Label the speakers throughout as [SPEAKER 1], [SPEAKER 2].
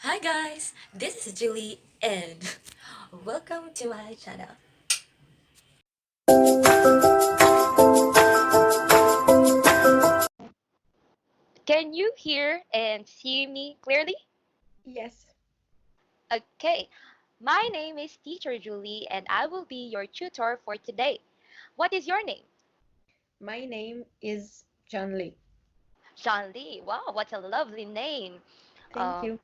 [SPEAKER 1] Hi guys, this is Julie and welcome to my channel.
[SPEAKER 2] Can you hear and see me clearly?
[SPEAKER 3] Yes,
[SPEAKER 2] Okay. My name is Teacher Julie and I will be your tutor for today. What is your name?
[SPEAKER 3] my name is John Lee.
[SPEAKER 2] Jean Lee. Wow, what a lovely name.
[SPEAKER 3] Thank
[SPEAKER 2] Um,
[SPEAKER 3] you.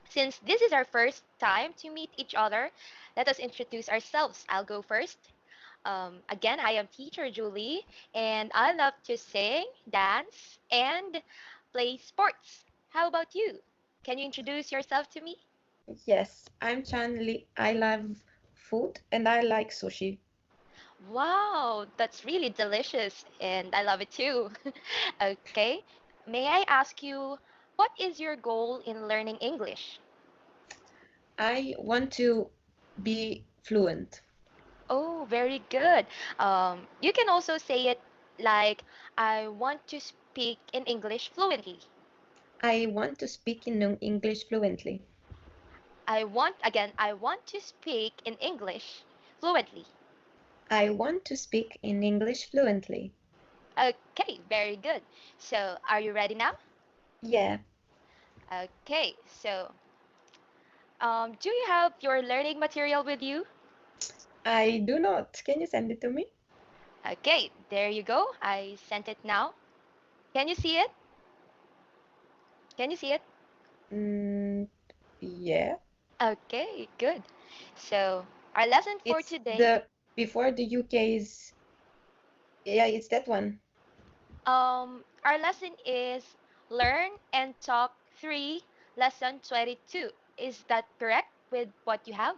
[SPEAKER 2] since this is our first time to meet each other, let us introduce ourselves. I'll go first. Again, I am Teacher Julie and I love to sing, dance, and play sports. How about you? Can you introduce yourself to me?
[SPEAKER 3] Yes, I'm Chan Lee. I love food and I like sushi.
[SPEAKER 2] Wow, that's really delicious and I love it too. Okay, may I ask you, what is your goal in learning English?
[SPEAKER 3] I want to be fluent.
[SPEAKER 2] Oh, very good. You can also say it like, I want to speak in English fluently.
[SPEAKER 3] I want to speak in English fluently.
[SPEAKER 2] I want to speak in English fluently.
[SPEAKER 3] I want to speak in English fluently.
[SPEAKER 2] Okay, very good. So, are you ready now?
[SPEAKER 3] Yeah,
[SPEAKER 2] Okay, so do you have your learning material with you?
[SPEAKER 3] I do not. Can you send it to me?
[SPEAKER 2] Okay, there you go. I sent it now. Can you see it? Can you see it?
[SPEAKER 3] Mm, yeah,
[SPEAKER 2] Okay, good. So, our lesson for
[SPEAKER 3] it's
[SPEAKER 2] today,
[SPEAKER 3] the before the UK's. Yeah, it's that one.
[SPEAKER 2] our lesson is Learn and Talk 3, Lesson 22. Is that correct with what you have?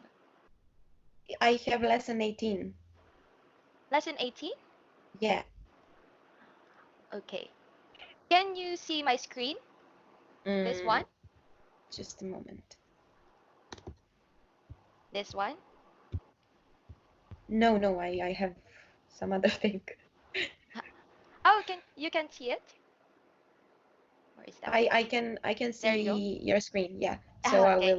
[SPEAKER 3] I have lesson 18.
[SPEAKER 2] Lesson 18?
[SPEAKER 3] Yeah.
[SPEAKER 2] Okay. Can you see my screen? This one?
[SPEAKER 3] Mm, just a moment.
[SPEAKER 2] This one?
[SPEAKER 3] No, no, I have some other thing.
[SPEAKER 2] Oh, you can see it? Where is that one?
[SPEAKER 3] I can
[SPEAKER 2] There you go.
[SPEAKER 3] see your screen. Yeah. So
[SPEAKER 2] Okay.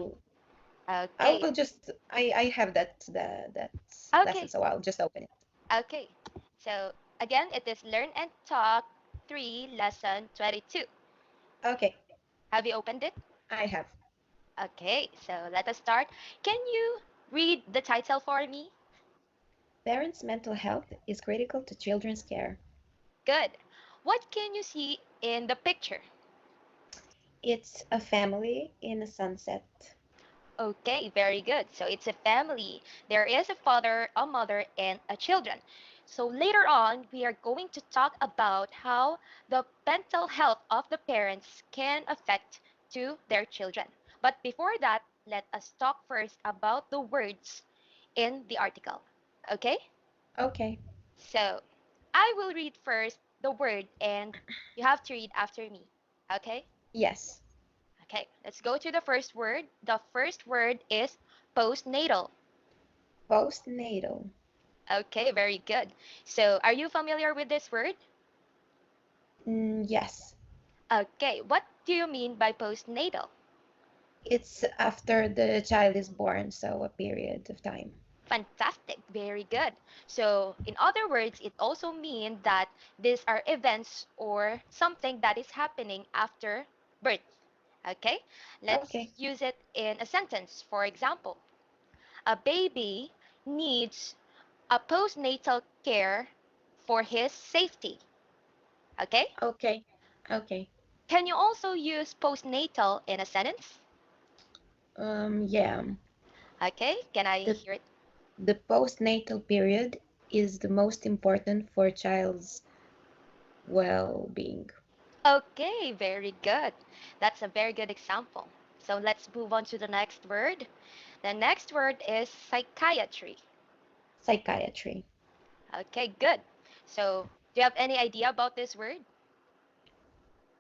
[SPEAKER 3] I
[SPEAKER 2] Okay.
[SPEAKER 3] will just I have that lesson,
[SPEAKER 2] Okay.
[SPEAKER 3] so I'll just open it.
[SPEAKER 2] Okay. So again, it is Learn and Talk 3, Lesson 22.
[SPEAKER 3] Okay,
[SPEAKER 2] Have you opened it?
[SPEAKER 3] I have.
[SPEAKER 2] Okay, so let us start. Can you read the title for me?
[SPEAKER 3] Parents' mental health is critical to children's care.
[SPEAKER 2] Good. What can you see in the picture?
[SPEAKER 3] It's a family in a sunset.
[SPEAKER 2] Okay, very good. So it's a family. There is a father, a mother, and a children. So later on, we are going to talk about how the mental health of the parents can affect to their children. But before that, let us talk first about the words in the article. Okay?
[SPEAKER 3] Okay.
[SPEAKER 2] So I will read first the word and you have to read after me. Okay?
[SPEAKER 3] Yes.
[SPEAKER 2] Okay, let's go to the first word. The first word is postnatal.
[SPEAKER 3] Postnatal.
[SPEAKER 2] Okay, very good. So, are you familiar with this word?
[SPEAKER 3] Yes.
[SPEAKER 2] Okay, what do you mean by postnatal?
[SPEAKER 3] It's after the child is born, so a period of time.
[SPEAKER 2] Fantastic, very good. So, in other words, it also means that these are events or something that is happening after birth. Okay, let's
[SPEAKER 3] Okay.
[SPEAKER 2] use it in a sentence. For example, a baby needs a postnatal care for his safety. Okay?
[SPEAKER 3] Okay. Okay.
[SPEAKER 2] Can you also use postnatal in a sentence?
[SPEAKER 3] Yeah.
[SPEAKER 2] Okay, can I
[SPEAKER 3] The
[SPEAKER 2] hear it?
[SPEAKER 3] the postnatal period is the most important for child's well-being.
[SPEAKER 2] Okay, very good. That's a very good example. So let's move on to the next word. The next word is psychiatry.
[SPEAKER 3] Psychiatry.
[SPEAKER 2] Okay, good. So, do you have any idea about this word?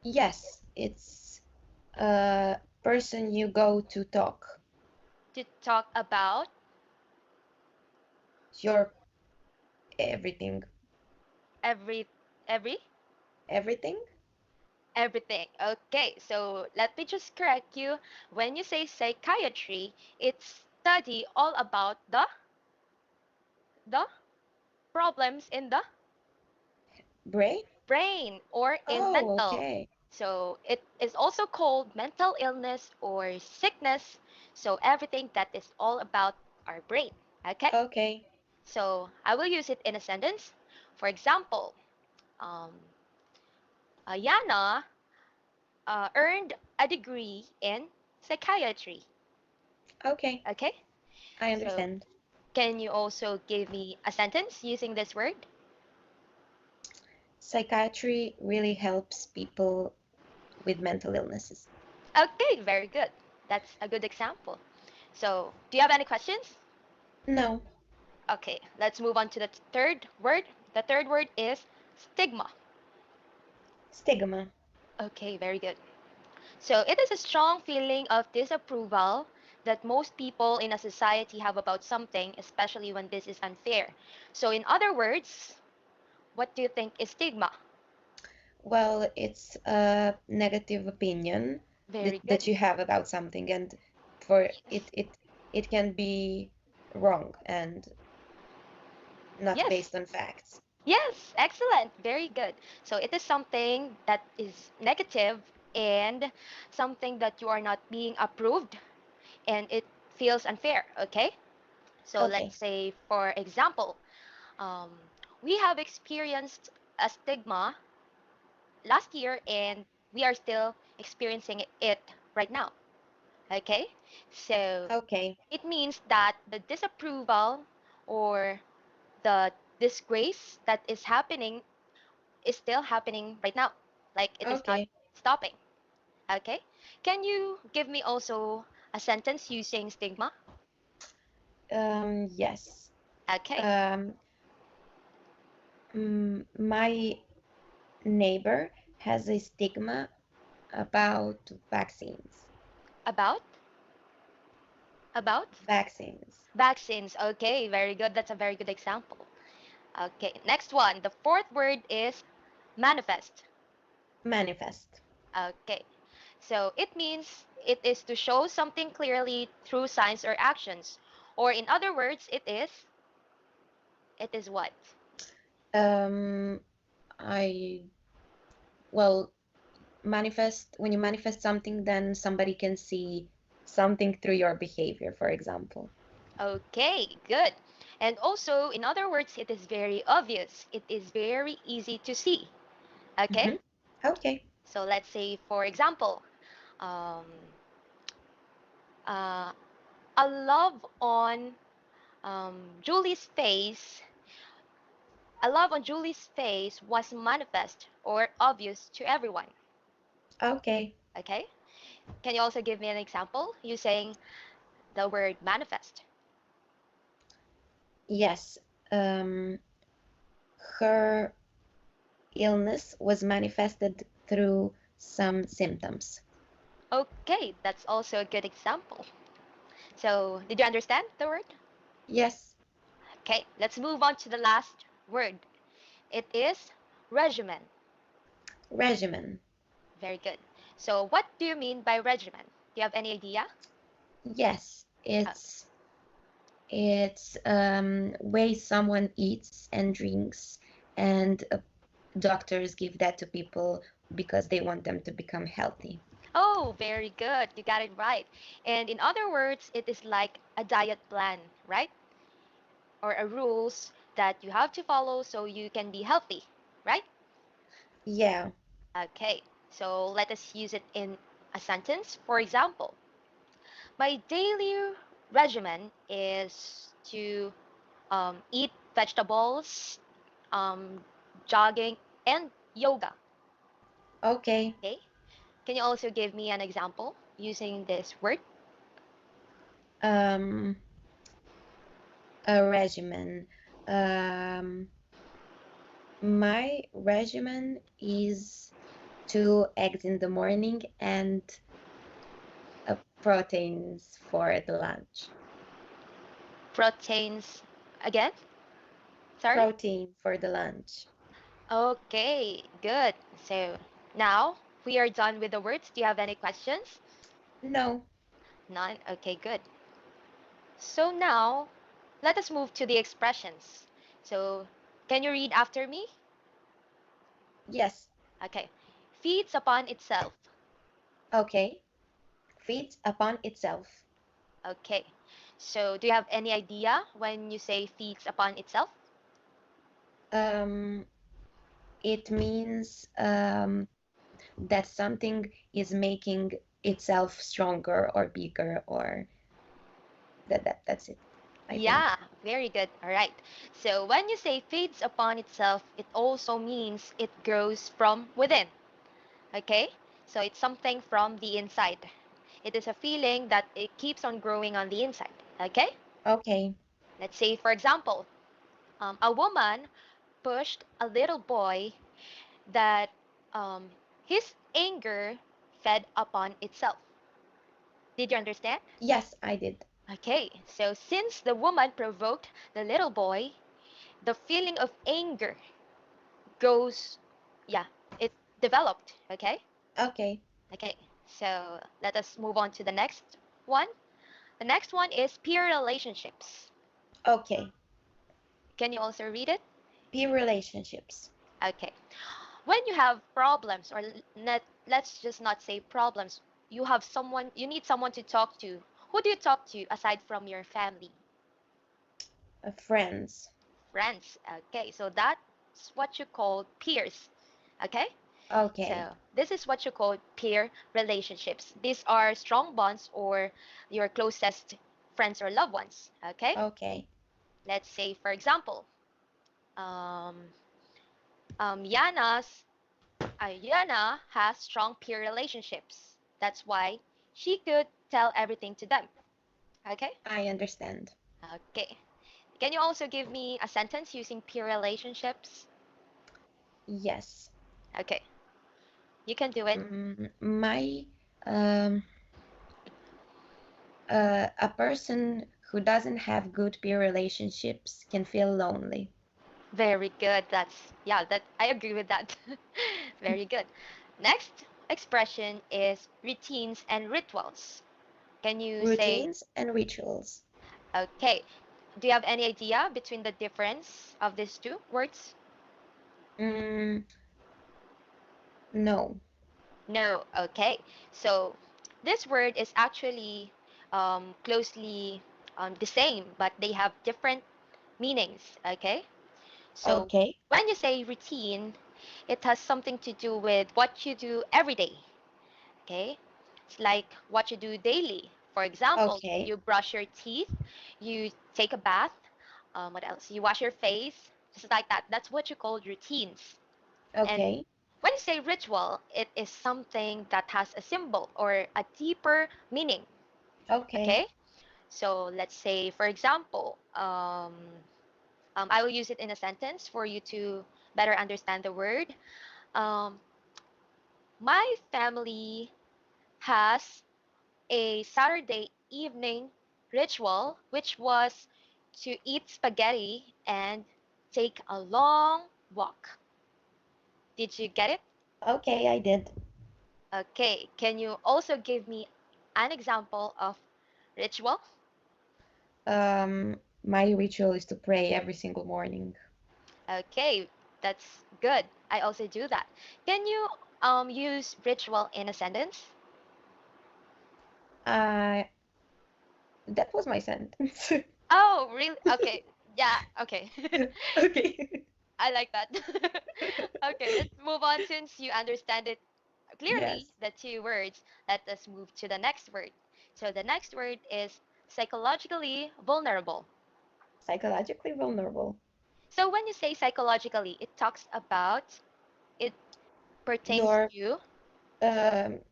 [SPEAKER 3] Yes, it's a person you go to talk.
[SPEAKER 2] To talk about
[SPEAKER 3] Your everything.
[SPEAKER 2] every every
[SPEAKER 3] Everything?
[SPEAKER 2] Everything. Okay, so let me just correct you. When you say psychiatry, it's study all about the problems in the
[SPEAKER 3] Brain?
[SPEAKER 2] brain or in
[SPEAKER 3] Oh,
[SPEAKER 2] mental.
[SPEAKER 3] okay.
[SPEAKER 2] So it is also called mental illness or sickness. So everything that is all about our brain. Okay?
[SPEAKER 3] Okay.
[SPEAKER 2] So I will use it in a sentence. For example, um, Yana earned a degree in psychiatry.
[SPEAKER 3] Okay.
[SPEAKER 2] Okay?
[SPEAKER 3] I
[SPEAKER 2] So
[SPEAKER 3] understand.
[SPEAKER 2] can you also give me a sentence using this word?
[SPEAKER 3] Psychiatry really helps people with mental illnesses.
[SPEAKER 2] Okay, very good. That's a good example. So, do you have any questions?
[SPEAKER 3] No,
[SPEAKER 2] Okay, let's move on to the third word. The third word is stigma.
[SPEAKER 3] stigma.
[SPEAKER 2] Okay, very good. So, it is a strong feeling of disapproval that most people in a society have about something, especially when this is unfair. So, in other words, what do you think is stigma?
[SPEAKER 3] Well, it's a negative opinion
[SPEAKER 2] Very good.
[SPEAKER 3] that you have about something, and for
[SPEAKER 2] Yes.
[SPEAKER 3] it can be wrong and not
[SPEAKER 2] Yes.
[SPEAKER 3] based on facts.
[SPEAKER 2] Yes, excellent. Very good. So it is something that is negative and something that you are not being approved and it feels unfair. Okay. So let's
[SPEAKER 3] Okay.
[SPEAKER 2] say, for example, um, we have experienced a stigma last year and we are still experiencing it right now. Okay. So
[SPEAKER 3] Okay.
[SPEAKER 2] it means that the disapproval or the disgrace that is happening is still happening right now. Like it is not
[SPEAKER 3] Okay.
[SPEAKER 2] stopping. Okay? Can you give me also a sentence using stigma?
[SPEAKER 3] Yes.
[SPEAKER 2] Okay.
[SPEAKER 3] Um, my neighbor has a stigma about vaccines.
[SPEAKER 2] About? About?
[SPEAKER 3] Vaccines.
[SPEAKER 2] Vaccines. Okay, very good. That's a very good example. Okay, next one. The fourth word is manifest.
[SPEAKER 3] Manifest.
[SPEAKER 2] Okay. So it means it is to show something clearly through signs or actions. Or in other words, it is what?
[SPEAKER 3] Um, I, well, manifest, when you manifest something, then somebody can see something through your behavior, for example.
[SPEAKER 2] Okay, good. And also, in other words, it is very obvious. It is very easy to see. Okay?
[SPEAKER 3] Hmm. Okay.
[SPEAKER 2] So let's say, for example, um, uh, a love on Julie's face, a love on Julie's face was manifest or obvious to everyone.
[SPEAKER 3] Okay.
[SPEAKER 2] Okay? Can you also give me an example using the word manifest?
[SPEAKER 3] Yes. Her illness was manifested through some symptoms.
[SPEAKER 2] Okay, that's also a good example. So, did you understand the word?
[SPEAKER 3] Yes.
[SPEAKER 2] Okay, let's move on to the last word. It is regimen.
[SPEAKER 3] Regimen.
[SPEAKER 2] Very good. So, what do you mean by regimen? Do you have any idea?
[SPEAKER 3] Yes.
[SPEAKER 2] Uh,
[SPEAKER 3] It's way someone eats and drinks, and doctors give that to people because they want them to become healthy.
[SPEAKER 2] oh, very good. You got it right. And in other words, it is like a diet plan, right? Or a rules that you have to follow so you can be healthy, right?
[SPEAKER 3] Yeah.
[SPEAKER 2] Okay, so let us use it in a sentence. For example, my daily regimen is to eat vegetables, um, jogging, and yoga.
[SPEAKER 3] Okay.
[SPEAKER 2] Okay. Can you also give me an example using this word?
[SPEAKER 3] Um, a regimen. Um, my regimen is 2 eggs in the morning and proteins for the lunch.
[SPEAKER 2] Proteins again? Sorry?
[SPEAKER 3] Protein for the lunch.
[SPEAKER 2] Okay, good. So now, We are done with the words. Do you have any questions?
[SPEAKER 3] No.
[SPEAKER 2] None? Okay, good. So now, let us move to the expressions. So, can you read after me?
[SPEAKER 3] Yes.
[SPEAKER 2] Okay. Feeds upon itself.
[SPEAKER 3] Okay. Feeds upon itself.
[SPEAKER 2] Okay. So, do you have any idea when you say feeds upon itself?
[SPEAKER 3] Um, it means that something is making itself stronger or bigger, or that's it, I think.
[SPEAKER 2] Yeah, very good. All right. So, when you say feeds upon itself, it also means it grows from within. Okay? So, it's something from the inside. It is a feeling that it keeps on growing on the inside. Okay?
[SPEAKER 3] Okay.
[SPEAKER 2] Let's say, for example, a woman pushed a little boy that um, his anger fed upon itself. Did you understand?
[SPEAKER 3] Yes, I did.
[SPEAKER 2] Okay, so since the woman provoked the little boy, the feeling of anger goes, yeah, it developed. Okay,
[SPEAKER 3] Okay.
[SPEAKER 2] okay, so let us move on to the next one. The next one is peer relationships.
[SPEAKER 3] Okay.
[SPEAKER 2] Can you also read it?
[SPEAKER 3] Peer relationships.
[SPEAKER 2] Okay. When you have problems, or let's just not say problems, you have someone, you need someone to talk to. Who do you talk to aside from your family?
[SPEAKER 3] Friends.
[SPEAKER 2] Friends. Okay, so that's what you call peers. Okay,
[SPEAKER 3] Okay.
[SPEAKER 2] so this is what you call peer relationships. These are strong bonds or your closest friends or loved ones. Okay,
[SPEAKER 3] Okay.
[SPEAKER 2] let's say, for example, um, Yana's Yana has strong peer relationships. That's why she could tell everything to them. Okay?
[SPEAKER 3] I understand.
[SPEAKER 2] Okay. Can you also give me a sentence using peer relationships?
[SPEAKER 3] Yes.
[SPEAKER 2] Okay. You can do it.
[SPEAKER 3] My a person who doesn't have good peer relationships can feel lonely.
[SPEAKER 2] Very good. That's, yeah, that I agree with that. Very good. Next expression is routines and rituals. Can you say,
[SPEAKER 3] Routines and rituals.
[SPEAKER 2] okay, do you have any idea between the difference of these two words?
[SPEAKER 3] Mm, no.
[SPEAKER 2] No, okay. So this word is actually closely the same, but they have different meanings, okay? So
[SPEAKER 3] Okay.
[SPEAKER 2] when you say routine, it has something to do with what you do every day, okay? It's like what you do daily. For example,
[SPEAKER 3] Okay.
[SPEAKER 2] you brush your teeth, you take a bath, what else? You wash your face, just like that. That's what you call routines. And
[SPEAKER 3] Okay.
[SPEAKER 2] when you say ritual, it is something that has a symbol or a deeper meaning.
[SPEAKER 3] Okay.
[SPEAKER 2] Okay? So let's say, for example, I will use it in a sentence for you to better understand the word. Um, my family has a Saturday evening ritual, which was to eat spaghetti and take a long walk. Did you get it?
[SPEAKER 3] Okay, I did.
[SPEAKER 2] Okay, can you also give me an example of ritual?
[SPEAKER 3] My ritual is to pray every single morning.
[SPEAKER 2] Okay, that's good. I also do that. Can you use ritual in a sentence?
[SPEAKER 3] Uh, that was my sentence.
[SPEAKER 2] Oh, really? Okay. Yeah, okay.
[SPEAKER 3] Okay.
[SPEAKER 2] I like that. Okay, let's move on since you understand it clearly,
[SPEAKER 3] Yes.
[SPEAKER 2] the two words. Let us move to the next word. So the next word is psychologically vulnerable.
[SPEAKER 3] Psychologically vulnerable.
[SPEAKER 2] So when you say psychologically, it talks about, it pertains
[SPEAKER 3] Your
[SPEAKER 2] to,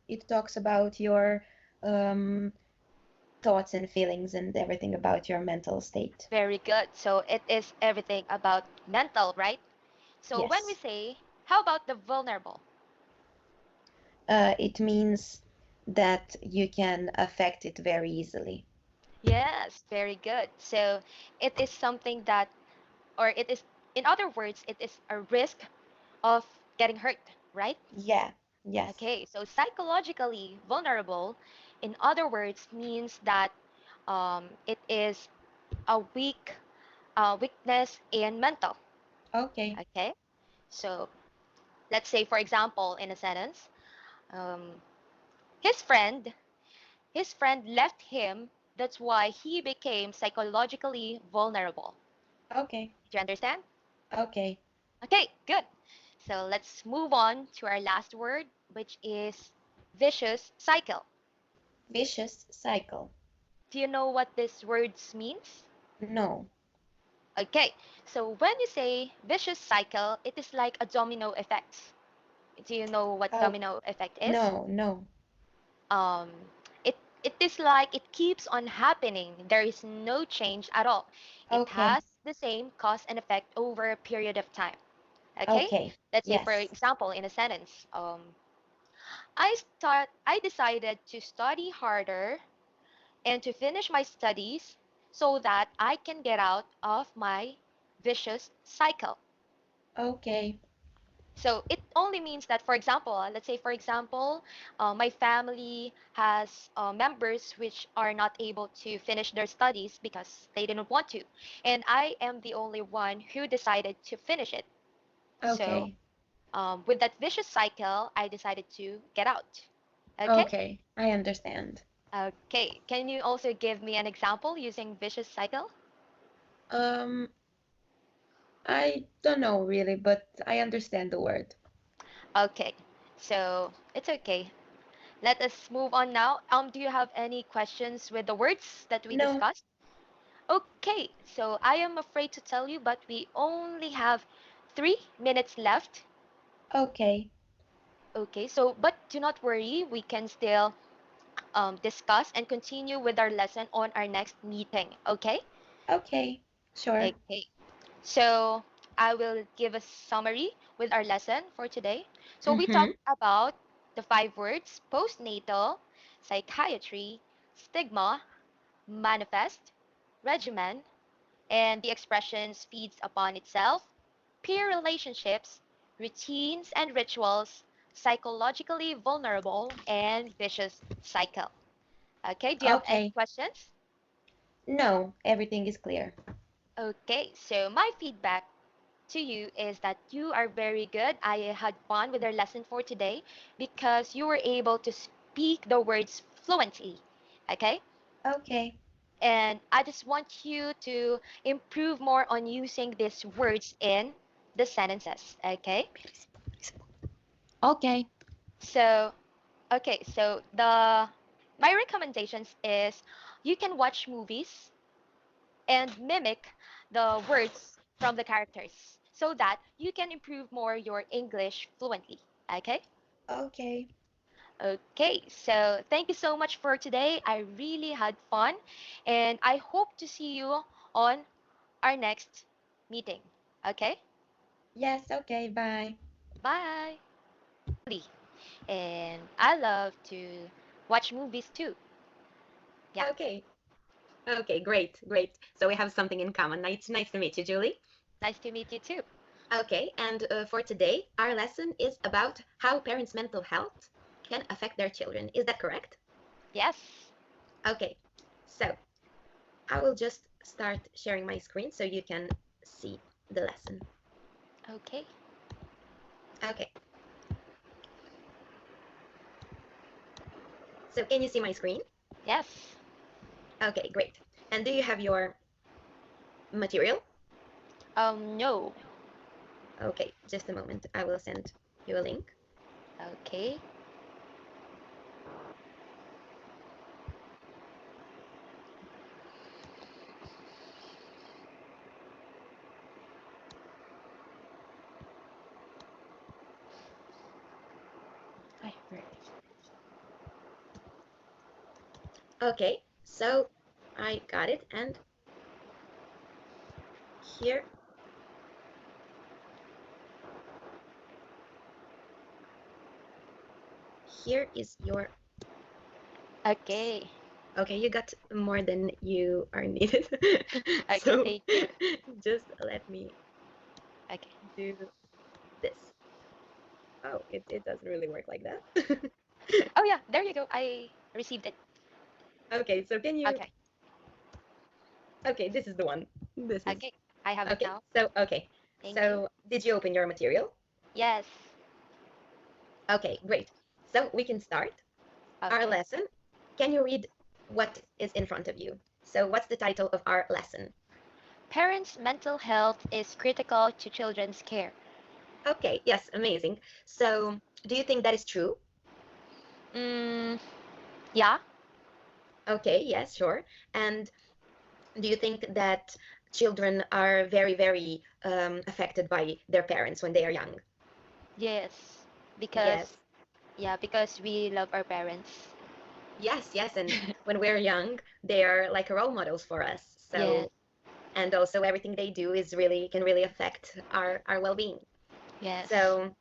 [SPEAKER 3] it talks about your um thoughts and feelings and everything about your mental state.
[SPEAKER 2] very good. So it is everything about mental, right? So when we
[SPEAKER 3] Yes.
[SPEAKER 2] say, how about the vulnerable?
[SPEAKER 3] It means that you can affect it very easily.
[SPEAKER 2] Yes, very good. So it is something that, or it is, in other words, it is a risk of getting hurt, right?
[SPEAKER 3] Yeah. Yes.
[SPEAKER 2] Okay, so psychologically vulnerable, in other words, means that it is a weakness in mental.
[SPEAKER 3] Okay.
[SPEAKER 2] Okay, so let's say, for example, in a sentence, um, his friend his friend left him. That's why he became psychologically vulnerable.
[SPEAKER 3] Okay.
[SPEAKER 2] Did you understand?
[SPEAKER 3] Okay.
[SPEAKER 2] Okay, good. So let's move on to our last word, which is vicious cycle.
[SPEAKER 3] Vicious cycle.
[SPEAKER 2] Do you know what this word means?
[SPEAKER 3] No.
[SPEAKER 2] Okay, so when you say vicious cycle, it is like a domino effect. Do you know what
[SPEAKER 3] Oh,
[SPEAKER 2] domino effect is?
[SPEAKER 3] no, no.
[SPEAKER 2] Um, it is like it keeps on happening. There is no change at all. It
[SPEAKER 3] Okay.
[SPEAKER 2] has the same cause and effect over a period of time. Okay,
[SPEAKER 3] Okay.
[SPEAKER 2] let's say for
[SPEAKER 3] Yes.
[SPEAKER 2] example, in a sentence, I decided to study harder and to finish my studies so that I can get out of my vicious cycle.
[SPEAKER 3] Okay.
[SPEAKER 2] So it only means that, for example, let's say, for example, my family has members which are not able to finish their studies because they didn't want to. And I am the only one who decided to finish it. So
[SPEAKER 3] Okay.
[SPEAKER 2] with that vicious cycle, I decided to get out. Okay?
[SPEAKER 3] Okay. I understand.
[SPEAKER 2] Okay. Can you also give me an example using vicious cycle?
[SPEAKER 3] Um, I don't know really, but I understand the word.
[SPEAKER 2] Okay. So it's okay. Let us move on now. Do you have any questions with the words that we
[SPEAKER 3] No.
[SPEAKER 2] discussed? Okay, so I am afraid to tell you, but we only have 3 minutes left.
[SPEAKER 3] Okay.
[SPEAKER 2] Okay, so but do not worry, we can still discuss and continue with our lesson on our next meeting. Okay?
[SPEAKER 3] Okay. Sure.
[SPEAKER 2] Okay. So I will give a summary with our lesson for today. So we
[SPEAKER 3] Mm-hmm.
[SPEAKER 2] talked about the 5 words: postnatal, psychiatry, stigma, manifest, regimen, and the expressions feeds upon itself, peer relationships, routines and rituals, psychologically vulnerable, and vicious cycle. Okay, do you have any
[SPEAKER 3] Okay.
[SPEAKER 2] questions?
[SPEAKER 3] No, everything is clear.
[SPEAKER 2] Okay, so my feedback to you is that you are very good. I had fun with our lesson for today because you were able to speak the words fluently. Okay?
[SPEAKER 3] Okay.
[SPEAKER 2] And I just want you to improve more on using these words in the sentences. Okay?
[SPEAKER 3] Okay.
[SPEAKER 2] So, okay, so the my recommendations is you can watch movies and mimic the words from the characters so that you can improve more your English fluently. Okay?
[SPEAKER 3] Okay.
[SPEAKER 2] Okay, so thank you so much for today. I really had fun and I hope to see you on our next meeting. Okay?
[SPEAKER 3] Yes, okay, bye.
[SPEAKER 2] Bye. And I love to watch movies too. Yeah,
[SPEAKER 1] Okay. Okay, great, great. So we have something in common. Nice to meet you, Julie.
[SPEAKER 2] nice to meet you too.
[SPEAKER 1] Okay, and for today, our lesson is about how parents' mental health can affect their children. Is that correct?
[SPEAKER 2] Yes.
[SPEAKER 1] Okay, so I will just start sharing my screen so you can see the lesson.
[SPEAKER 2] Okay.
[SPEAKER 1] Okay, so can you see my screen?
[SPEAKER 2] Yes.
[SPEAKER 1] Okay, great. And do you have your material?
[SPEAKER 2] No.
[SPEAKER 1] Okay, just a moment. I will send you a link.
[SPEAKER 2] Okay.
[SPEAKER 3] I heard.
[SPEAKER 1] Okay, so I got it, and here here is your.
[SPEAKER 2] Okay.
[SPEAKER 1] Okay, you got more than you are needed.
[SPEAKER 2] Okay,
[SPEAKER 1] So
[SPEAKER 2] thank you.
[SPEAKER 1] just let me
[SPEAKER 2] Okay.
[SPEAKER 1] do this. Oh, it doesn't really work like that.
[SPEAKER 2] Oh yeah, there you go. I received it.
[SPEAKER 1] Okay, so can you,
[SPEAKER 2] Okay.
[SPEAKER 1] okay, this is the one. This is,
[SPEAKER 2] Okay. I have it
[SPEAKER 1] okay,
[SPEAKER 2] now.
[SPEAKER 1] so, okay.
[SPEAKER 2] Thank you.
[SPEAKER 1] So, did you open your material?
[SPEAKER 2] Yes.
[SPEAKER 1] Okay, great. So, we can start our
[SPEAKER 2] Okay.
[SPEAKER 1] lesson. Can you read what is in front of you? So, what's the title of our lesson?
[SPEAKER 2] Parents' mental health is critical to children's care.
[SPEAKER 1] Okay, yes, amazing. So, do you think that is true?
[SPEAKER 2] Mm, yeah.
[SPEAKER 1] Okay, yes, sure. And do you think that children are very, very affected by their parents when they are young?
[SPEAKER 2] Yes. Because
[SPEAKER 1] Yes,
[SPEAKER 2] yeah, because we love our parents.
[SPEAKER 1] yes, yes. And when we're young, they are like role models for us.
[SPEAKER 2] Yes.
[SPEAKER 1] So, and also everything they do is really can really affect our well-being.
[SPEAKER 2] Yes.
[SPEAKER 1] So,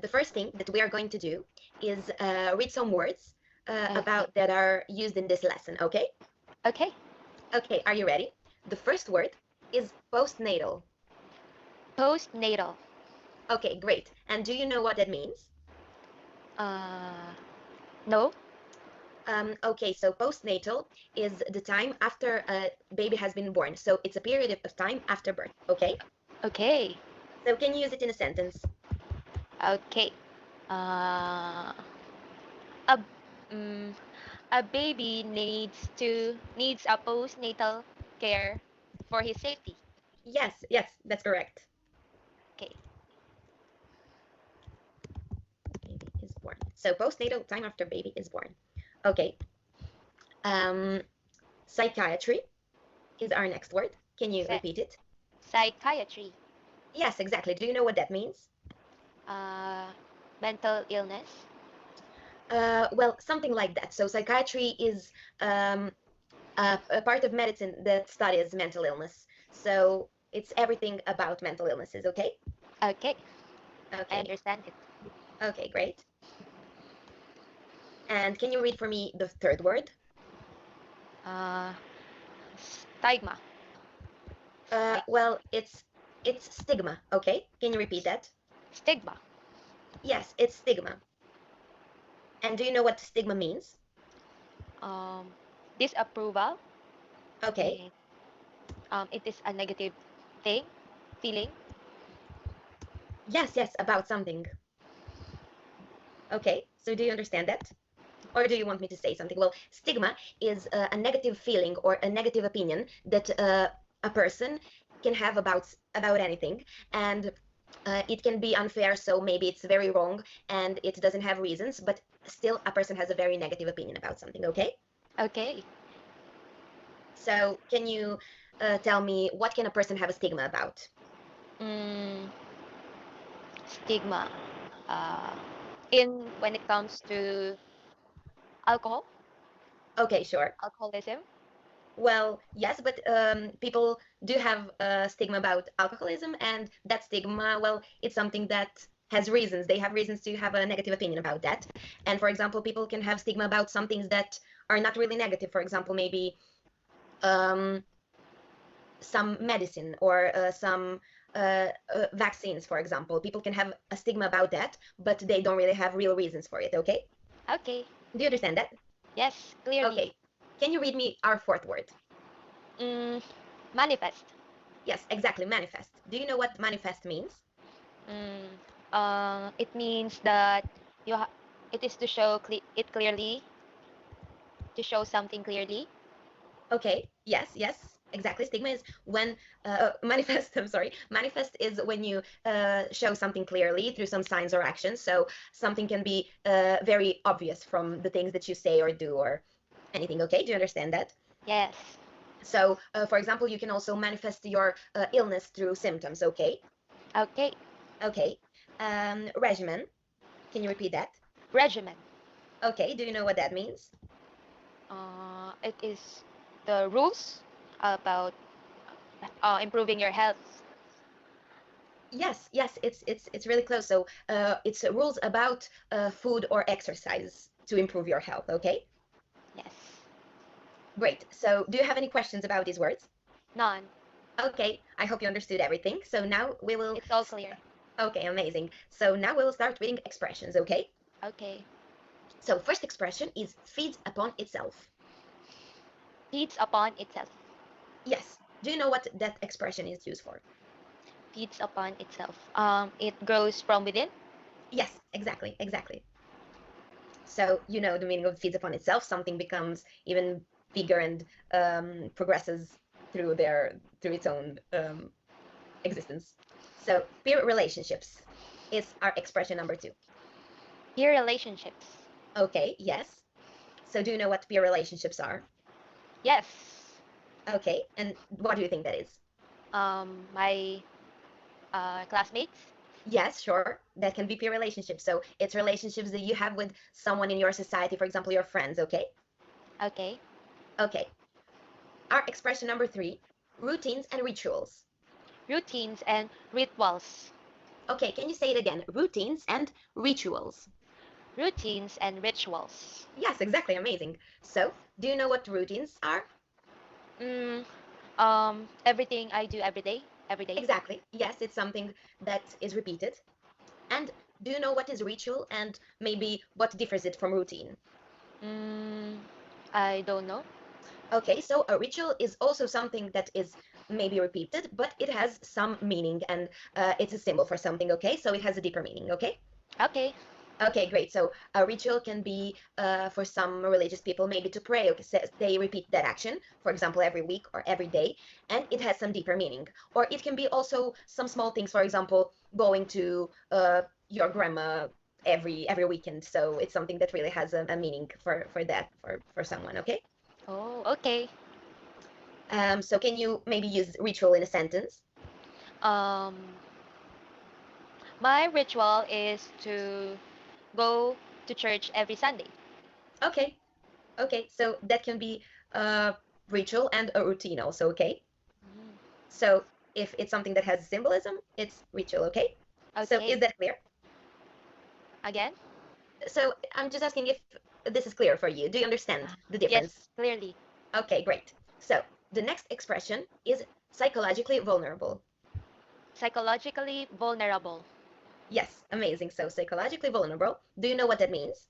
[SPEAKER 1] the first thing that we are going to do is read some words
[SPEAKER 2] Okay.
[SPEAKER 1] about that are used in this lesson. Okay?
[SPEAKER 2] Okay.
[SPEAKER 1] Okay, are you ready? The first word is postnatal.
[SPEAKER 2] Postnatal.
[SPEAKER 1] Okay, great. And do you know what that means?
[SPEAKER 2] Uh, no.
[SPEAKER 1] Okay, so postnatal is the time after a baby has been born. So it's a period of time after birth. Okay?
[SPEAKER 2] Okay.
[SPEAKER 1] So can you use it in a sentence?
[SPEAKER 2] Okay. Uh, a mm, a baby needs a postnatal care for his safety.
[SPEAKER 1] Yes, yes, that's correct.
[SPEAKER 2] Okay.
[SPEAKER 1] Baby is born. So postnatal time after baby is born. Okay. Um, psychiatry is our next word. Can you
[SPEAKER 2] Psy-
[SPEAKER 1] repeat it?
[SPEAKER 2] Psychiatry.
[SPEAKER 1] Yes, exactly. Do you know what that means?
[SPEAKER 2] Uh, Mental illness.
[SPEAKER 1] Well, something like that. So psychiatry is um, a part of medicine that studies mental illness. So it's everything about mental illnesses. Okay.
[SPEAKER 2] Okay. I
[SPEAKER 1] Okay.
[SPEAKER 2] understand it.
[SPEAKER 1] Okay. Great. And can you read for me the third word?
[SPEAKER 2] Uh, Stigma. Stig-
[SPEAKER 1] Well, it's stigma. Okay. Can you repeat that?
[SPEAKER 2] Stigma.
[SPEAKER 1] Yes, it's stigma. And do you know what stigma means?
[SPEAKER 2] Um, Disapproval.
[SPEAKER 1] Okay.
[SPEAKER 2] And it is a negative thing, feeling.
[SPEAKER 1] Yes, yes, about something. Okay. So do you understand that? Or do you want me to say something? Well, stigma is a negative feeling or a negative opinion that a person can have about anything, and it can be unfair. So maybe it's very wrong and it doesn't have reasons, but still a person has a very negative opinion about something. Okay.
[SPEAKER 2] Okay.
[SPEAKER 1] So can you tell me what can a person have a stigma about?
[SPEAKER 2] Mm, Stigma. Uh, in when it comes to alcohol,
[SPEAKER 1] Okay, sure.
[SPEAKER 2] alcoholism.
[SPEAKER 1] Well, yes, but people do have a stigma about alcoholism, and that stigma, well, it's something that has reasons. They have reasons to have a negative opinion about that. And for example, people can have stigma about some things that are not really negative. For example, maybe um, some medicine or vaccines, for example. People can have a stigma about that, but they don't really have real reasons for it. Okay?
[SPEAKER 2] Okay.
[SPEAKER 1] Do you understand that?
[SPEAKER 2] Yes, clearly.
[SPEAKER 1] Okay. Can you read me our fourth word?
[SPEAKER 2] Mm, Manifest.
[SPEAKER 1] Yes, exactly. Manifest. Do you know what manifest means?
[SPEAKER 2] Mm, it means that you ha- it is to show it clearly, to show something clearly.
[SPEAKER 1] Okay. Yes, yes. Exactly. Stigma is when manifest. I'm sorry. Manifest is when you show something clearly through some signs or actions. So something can be very obvious from the things that you say or do or anything. Okay. Do you understand that?
[SPEAKER 2] Yes.
[SPEAKER 1] So, for example, you can also manifest your illness through symptoms. Okay.
[SPEAKER 2] Okay.
[SPEAKER 1] Okay. Regimen. Can you repeat that?
[SPEAKER 2] Regimen.
[SPEAKER 1] Okay. Do you know what that means?
[SPEAKER 2] It is the rules about improving your health.
[SPEAKER 1] Yes, yes, it's really close. So it's rules about food or exercise to improve your health. Okay,
[SPEAKER 2] Yes.
[SPEAKER 1] great. So do you have any questions about these words?
[SPEAKER 2] None.
[SPEAKER 1] Okay, I hope you understood everything. So now we will
[SPEAKER 2] It's all clear.
[SPEAKER 1] Okay, amazing. So now we'll start reading expressions, okay?
[SPEAKER 2] Okay.
[SPEAKER 1] So first expression is feeds upon itself.
[SPEAKER 2] Feeds upon itself.
[SPEAKER 1] Yes. Do you know what that expression is used for?
[SPEAKER 2] Feeds upon itself. It grows from within.
[SPEAKER 1] Yes, exactly, exactly. So you know the meaning of feeds upon itself. Something becomes even bigger and progresses through its own existence. So peer relationships is our expression number two.
[SPEAKER 2] Peer relationships.
[SPEAKER 1] Okay, yes. So do you know what peer relationships are?
[SPEAKER 2] Yes.
[SPEAKER 1] Okay, and what do you think that is?
[SPEAKER 2] My classmates.
[SPEAKER 1] Yes, sure. That can be peer relationships. So it's relationships that you have with someone in your society, for example, your friends, okay?
[SPEAKER 2] Okay.
[SPEAKER 1] Okay. Our expression number three, routines and rituals.
[SPEAKER 2] Routines and rituals.
[SPEAKER 1] Okay, can you say it again? Routines and rituals.
[SPEAKER 2] Routines and rituals.
[SPEAKER 1] Yes, exactly. Amazing. So, do you know what routines are?
[SPEAKER 2] Mm, everything I do every day. Every day.
[SPEAKER 1] Exactly. Yes, it's something that is repeated. And do you know what is ritual and maybe what differs it from routine?
[SPEAKER 2] Mm, I don't know.
[SPEAKER 1] Okay, so a ritual is also something that is maybe repeated, but it has some meaning and it's a symbol for something, okay? So it has a deeper meaning, okay?
[SPEAKER 2] Okay.
[SPEAKER 1] Okay, great. So a ritual can be for some religious people maybe to pray. Okay, so they repeat that action, for example, every week or every day, and it has some deeper meaning. Or it can be also some small things, for example, going to your grandma every weekend. So it's something that really has a meaning for that for someone. Okay.
[SPEAKER 2] Oh, okay.
[SPEAKER 1] So can you maybe use ritual in a sentence?
[SPEAKER 2] Um, my ritual is to go to church every Sunday.
[SPEAKER 1] Okay. Okay. So that can be a ritual and a routine also. Okay.
[SPEAKER 2] Mm,
[SPEAKER 1] So if it's something that has symbolism, it's ritual, okay? So is
[SPEAKER 2] okay.
[SPEAKER 1] that clear?
[SPEAKER 2] Again?
[SPEAKER 1] So I'm just asking if this is clear for you. Do you understand the difference?
[SPEAKER 2] Yes, clearly.
[SPEAKER 1] Okay, great. So the next expression is psychologically vulnerable.
[SPEAKER 2] Psychologically vulnerable.
[SPEAKER 1] Yes, amazing. So psychologically vulnerable. Do you know what that means?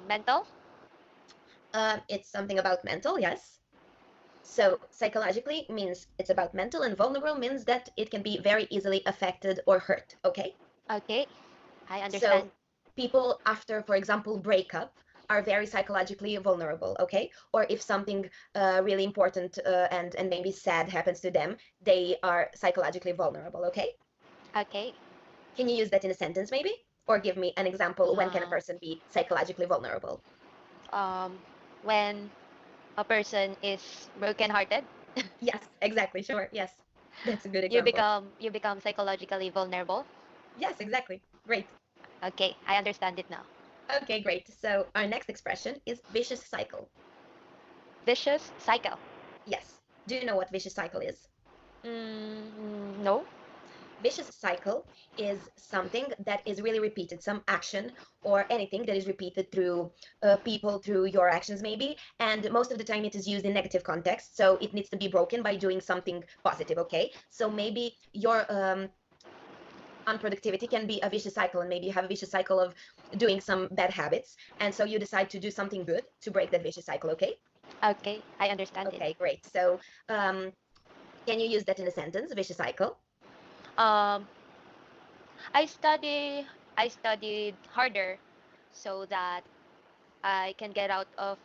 [SPEAKER 2] Mental.
[SPEAKER 1] It's something about mental, yes. So psychologically means it's about mental, and vulnerable means that it can be very easily affected or hurt, okay?
[SPEAKER 2] Okay, I
[SPEAKER 1] So
[SPEAKER 2] understand.
[SPEAKER 1] people after, for example, breakup are very psychologically vulnerable, okay? Or if something really important and maybe sad happens to them, they are psychologically vulnerable, okay?
[SPEAKER 2] Okay.
[SPEAKER 1] Can you use that in a sentence maybe? Or give me an example when can a
[SPEAKER 2] Uh,
[SPEAKER 1] person be psychologically vulnerable?
[SPEAKER 2] um, when a person is broken-hearted,
[SPEAKER 1] Yes, exactly, sure. Yes. That's a good
[SPEAKER 2] you
[SPEAKER 1] example.
[SPEAKER 2] become psychologically vulnerable.
[SPEAKER 1] Yes, exactly. Great.
[SPEAKER 2] Okay, I understand it now.
[SPEAKER 1] Okay, great. So our next expression is vicious cycle.
[SPEAKER 2] Vicious cycle.
[SPEAKER 1] Yes. Do you know what vicious cycle is?
[SPEAKER 2] No.
[SPEAKER 1] Vicious cycle is something that is really repeated, some action or anything that is repeated through people, through your actions maybe, and most of the time it is used in negative context, so it needs to be broken by doing something positive, okay? So maybe your unproductivity can be a vicious cycle, and maybe you have a vicious cycle of doing some bad habits, and so you decide to do something good to break that vicious cycle, okay?
[SPEAKER 2] Okay, I understand it.
[SPEAKER 1] Okay, great. So um, can you use that in a sentence, vicious cycle?
[SPEAKER 2] Um, I study. I studied harder so that I can get out of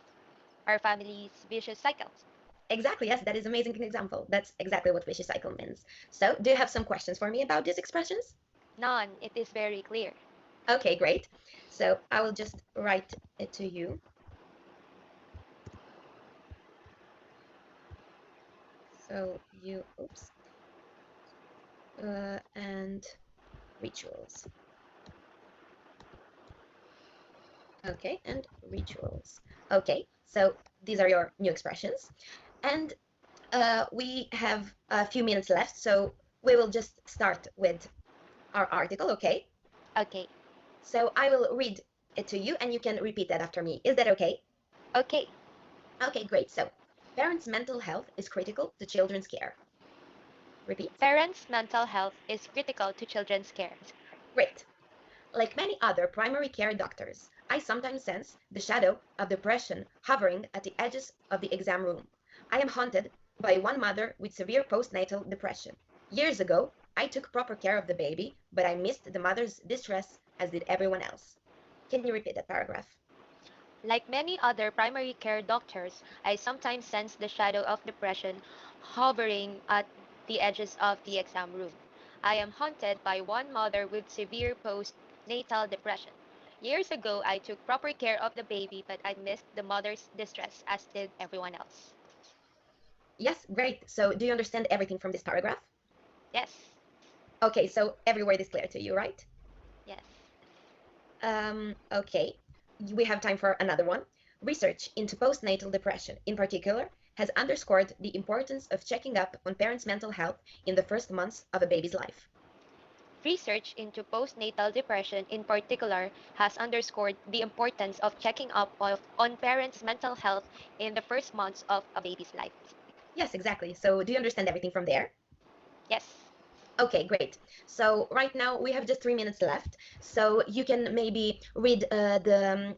[SPEAKER 2] our family's vicious cycles.
[SPEAKER 1] Exactly, yes, that is an amazing example. That's exactly what vicious cycle means. So, do you have some questions for me about these expressions?
[SPEAKER 2] None. It is very clear.
[SPEAKER 1] Okay, great. So, I will just write it to you. So, oops, and rituals. Okay, and rituals. Okay, so these are your new expressions. And we have a few minutes left, so we will just start with our article, okay?
[SPEAKER 2] Okay.
[SPEAKER 1] So, I will read it to you and you can repeat that after me. Is that okay?
[SPEAKER 2] Okay.
[SPEAKER 1] Okay, great. So, parents' mental health is critical to children's care. Repeat.
[SPEAKER 2] Parents' mental health is critical to children's care.
[SPEAKER 1] Great. Like many other primary care doctors, I sometimes sense the shadow of depression hovering at the edges of the exam room. I am haunted by one mother with severe postnatal depression. Years ago, I took proper care of the baby, but I missed the mother's distress as did everyone else. Can you repeat that paragraph?
[SPEAKER 2] Like many other primary care doctors, I sometimes sense the shadow of depression hovering at the edges of the exam room. I am haunted by one mother with severe postnatal depression. Years ago, I took proper care of the baby, but I missed the mother's distress, as did everyone else.
[SPEAKER 1] Yes, great. So, do you understand everything from this paragraph?
[SPEAKER 2] Yes,
[SPEAKER 1] Okay, so every word is clear to you, right?
[SPEAKER 2] yes.
[SPEAKER 1] Okay, we have time for another one. Research into postnatal depression, in particular, has underscored the importance of checking up on parents' mental health in the first months of a baby's life.
[SPEAKER 2] Research into postnatal depression in particular has underscored the importance of checking up on parents' mental health in the first months of a baby's life.
[SPEAKER 1] Yes, exactly. So, do you understand everything from there?
[SPEAKER 2] Yes.
[SPEAKER 1] Okay, great. So, right now we have just 3 minutes left. So, you can maybe read the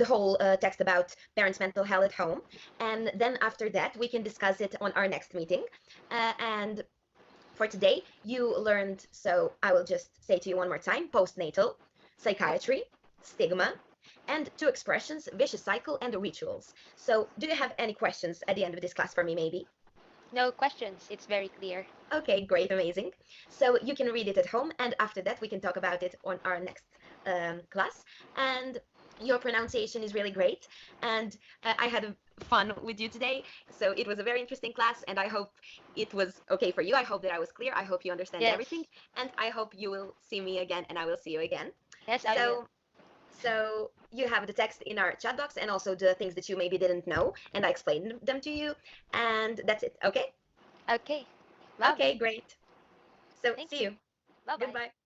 [SPEAKER 1] whole text about parents' mental health at home. And then after that, we can discuss it on our next meeting. And for today, you learned, so I will just say to you one more time, postnatal, psychiatry, stigma, and two expressions, vicious cycle and rituals. So do you have any questions at the end of this class for me, maybe?
[SPEAKER 2] No questions. It's very clear.
[SPEAKER 1] Okay, great, amazing. So you can read it at home, and after that, we can talk about it on our next class. And your pronunciation is really great, and I had fun with you today. So it was a very interesting class, and I hope it was okay for you. I hope that I was clear. I hope you understand
[SPEAKER 2] Yes.
[SPEAKER 1] everything, and I hope you will see me again, and I will see you again.
[SPEAKER 2] Yes, I will.
[SPEAKER 1] So. So you have the text in our chat box and also the things that you maybe didn't know, and I explained them to you, and that's it. Okay?
[SPEAKER 2] Okay. Bye bye.
[SPEAKER 1] Okay, great. So
[SPEAKER 2] Thank
[SPEAKER 1] see
[SPEAKER 2] you.
[SPEAKER 1] you.
[SPEAKER 2] Bye bye.
[SPEAKER 1] Goodbye.